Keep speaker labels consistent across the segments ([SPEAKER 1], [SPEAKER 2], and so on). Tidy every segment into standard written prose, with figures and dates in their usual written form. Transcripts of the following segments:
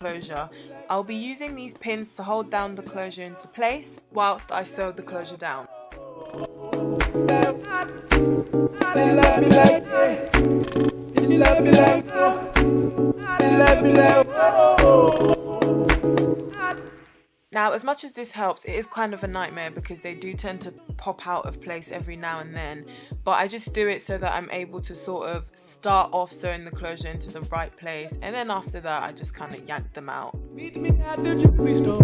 [SPEAKER 1] closure. I'll be using these pins to hold down the closure into place whilst I sew the closure down. Now, as much as this helps, it is kind of a nightmare because they do tend to pop out of place every now and then, but I just do it so that I'm able to sort of start off sewing the closure into the right place, and then after that I just kind of yank them out.
[SPEAKER 2] Meet me at the jewelry store.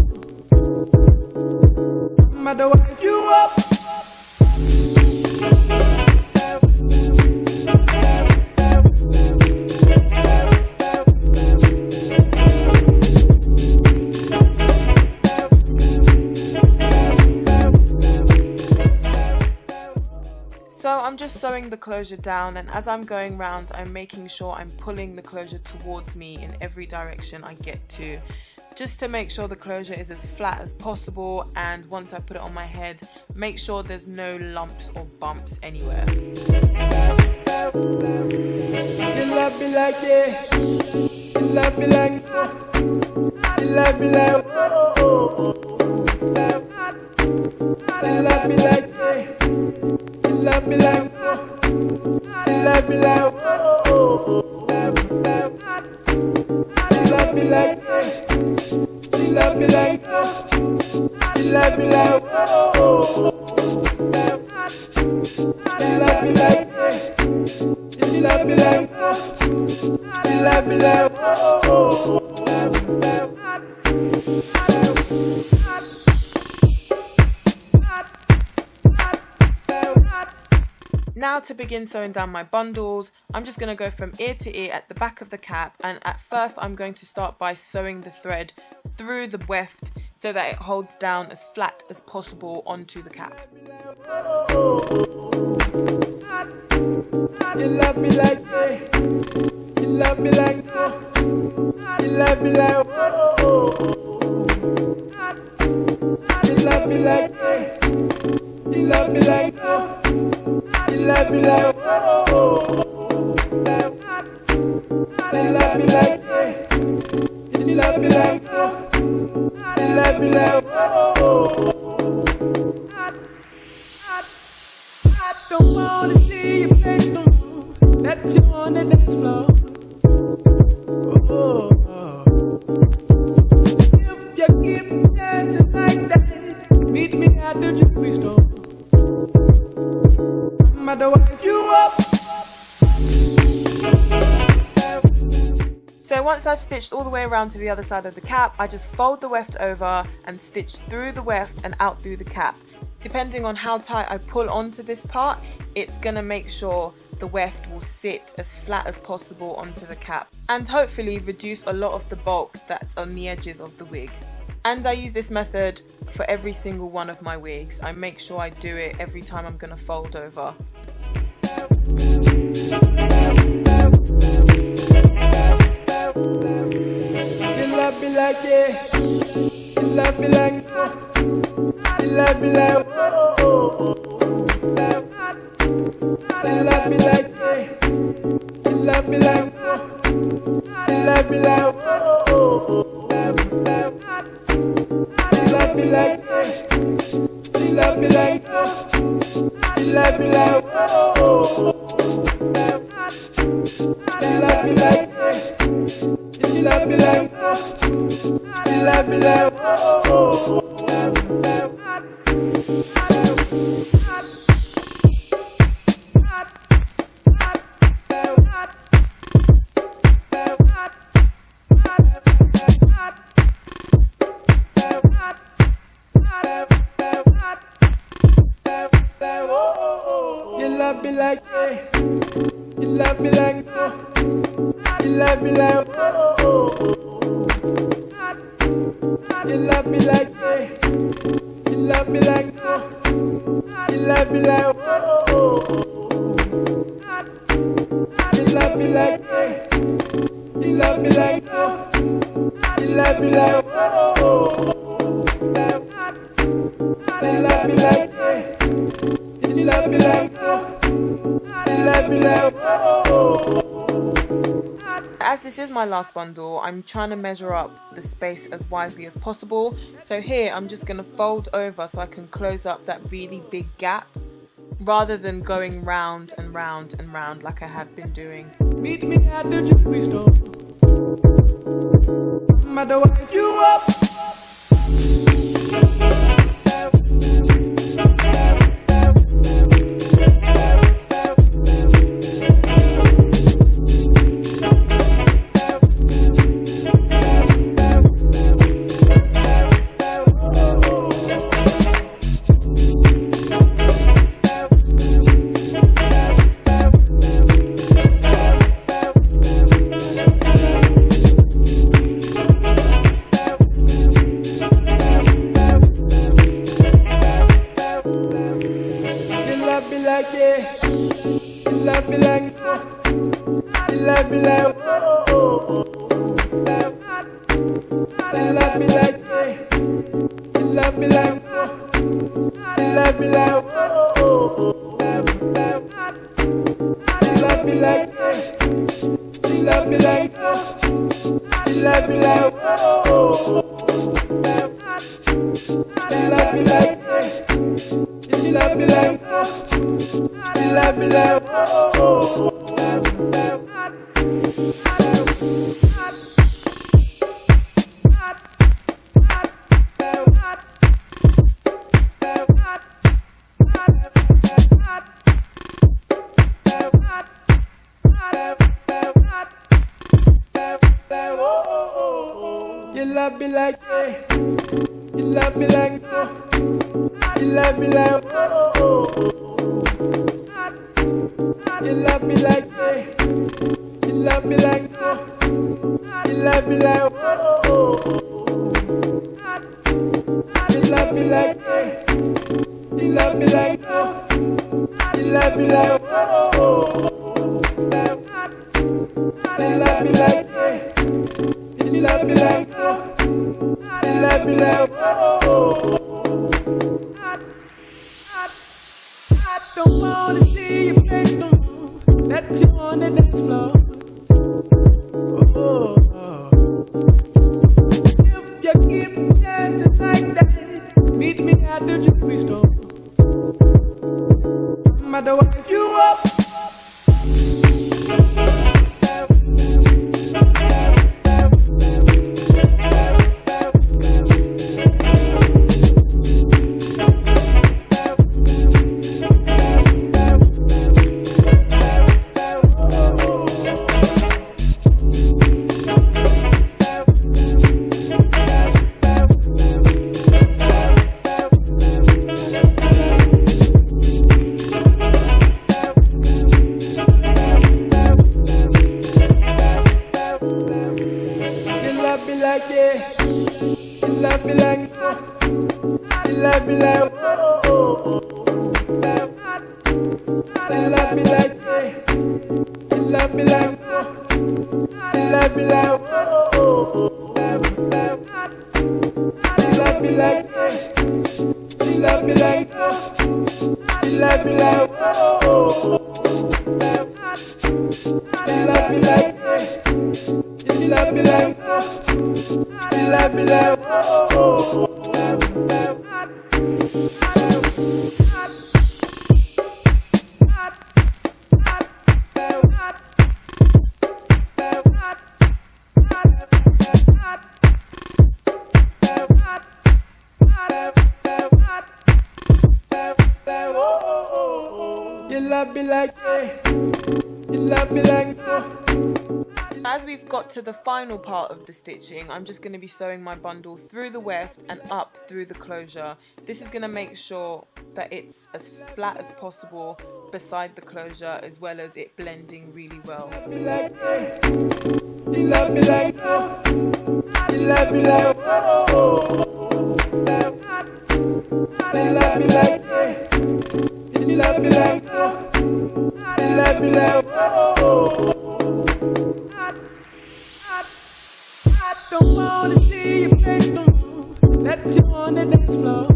[SPEAKER 2] I'm the wife you up.
[SPEAKER 1] So I'm just sewing the closure down, and as I'm going round, I'm making sure I'm pulling the closure towards me in every direction I get to, just to make sure the closure is as flat as possible, and once I put it on my head, make sure there's no lumps or bumps anywhere.
[SPEAKER 2] You love me like yeah. You love me like you love me like you love me like yeah. You love me like you love me like you love me like you love me like you love me like you love me like you love me like you love me like
[SPEAKER 1] Now to begin sewing down my bundles, I'm just going to go from ear to ear at the back of the cap, and at first I'm going to start by sewing the thread through the weft so that it holds down as flat as possible onto the cap.
[SPEAKER 2] You love me like that. You love me like that. You love me like you love me like that. You love me like that. You love me like you love me like that. You love me like that. You love me like I don't wanna see your face no more. Let you on the dance floor. If you keep dancing like that, meet me at the jewelry store. I'm the wife you up.
[SPEAKER 1] So once I've stitched all the way around to the other side of the cap, I just fold the weft over and stitch through the weft and out through the cap. Depending on how tight I pull onto this part, it's going to make sure the weft will sit as flat as possible onto the cap, and hopefully reduce a lot of the bulk that's on the edges of the wig. And I use this method for every single one of my wigs. I make sure I do it every time I'm going to fold over.
[SPEAKER 2] You love me like yeah. You love me like you love me like you love me like yeah. You love me like you love me like you love me like you love me like you love me like you love me like you love me like you love me like you love me like you love me like you love me like you love me like you love me like you love me like you love me like you love me like you love me like you love me like you love me like you love me like
[SPEAKER 1] As this is my last bundle, I'm trying to measure up the space as wisely as possible. So here I'm just going to fold over so I can close up that really big gap, rather than going round and round and round like I have been doing.
[SPEAKER 2] Meet me at the jewelry store. I'ma wife you up.
[SPEAKER 1] As we've got to the final part of the stitching, I'm just going to be sewing my bundle through the weft and up through the closure. This is going to make sure that it's as flat as possible beside the closure, as well as it blending really well.
[SPEAKER 2] Don't wanna see your face no more. That's you on the dance floor.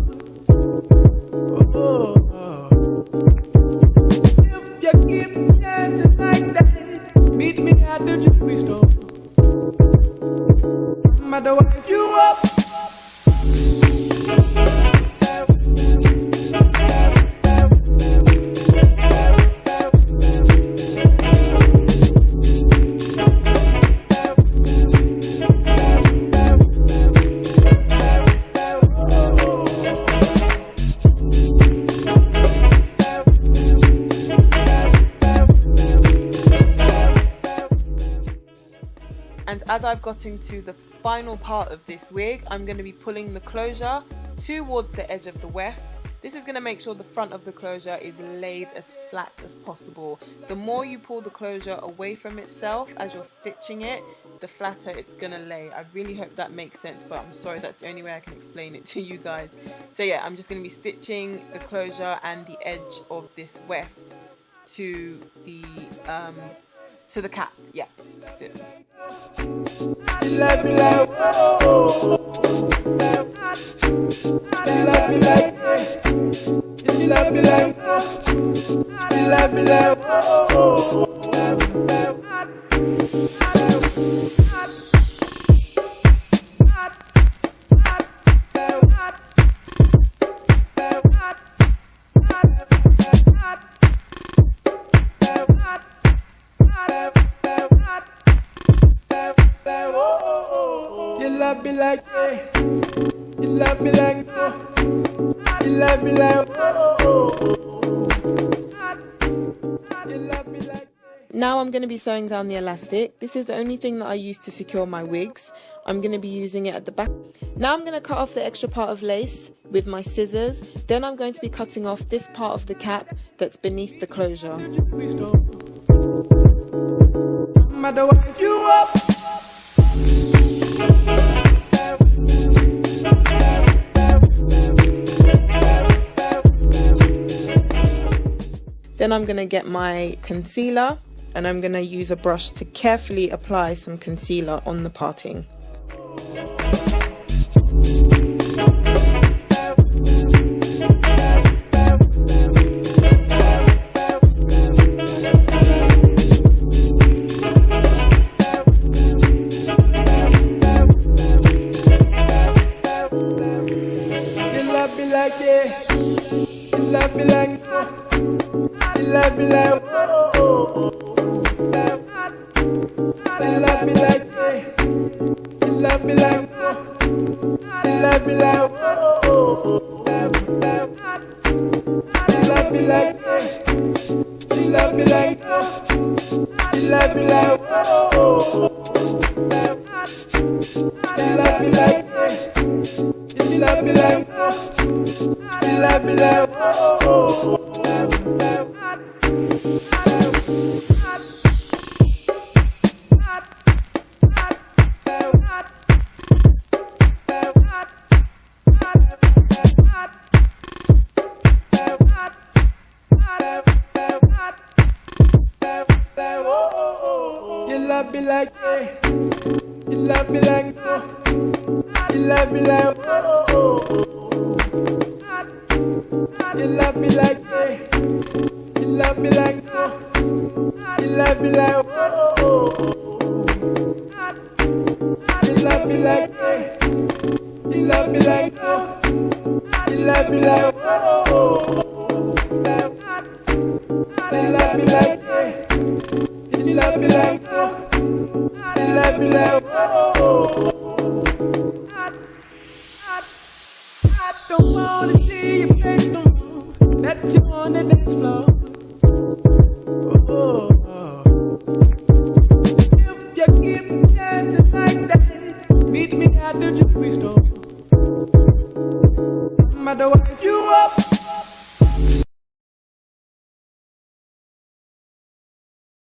[SPEAKER 2] If you keep dancing like that, meet me at the jewelry store. wife you up.
[SPEAKER 1] And as I've gotten to the final part of this wig, I'm going to be pulling the closure towards the edge of the weft. This is going to make sure the front of the closure is laid as flat as possible. The more you pull the closure away from itself as you're stitching it, the flatter it's going to lay. I really hope that makes sense, but I'm sorry, that's the only way I can explain it to you guys. So yeah, I'm just going to be stitching the closure and the edge of this weft to the cap. Yeah, that's it.
[SPEAKER 2] You love me like, oh. You love me like, you love me like, you love me like, oh. You love me like, you love me like, you love me like, you love me like.
[SPEAKER 1] Now I'm going to be sewing down the elastic. This is the only thing that I use to secure my wigs. I'm going to be using it at the back. Now I'm going to cut off the extra part of lace with my scissors. Then I'm going to be cutting off this part of the cap that's beneath the closure.
[SPEAKER 2] Mother, wife you up.
[SPEAKER 1] Then I'm going to get my concealer and I'm going to use a brush to carefully apply some concealer on the parting.
[SPEAKER 2] You love me like, yeah. You love me like, you love me like, oh. You love me like, yeah. You love me like, you love me like, oh. You love me like, yeah. You love me like, you love me like, oh. You love me like, yeah. You love me like, you love me like, oh. You love me like, yeah. You love me like, you love me like, oh. You love me like, yeah. You love me like, you love me like, oh. You love me like, yeah. You love me like, you love me like, oh. You love me like, yeah. You love me like, you love me like, oh. I don't wanna see your face no more. That you on the dance floor. Oh. If you keep dancing like that, meet me at the jewelry store. Mother, wife you up.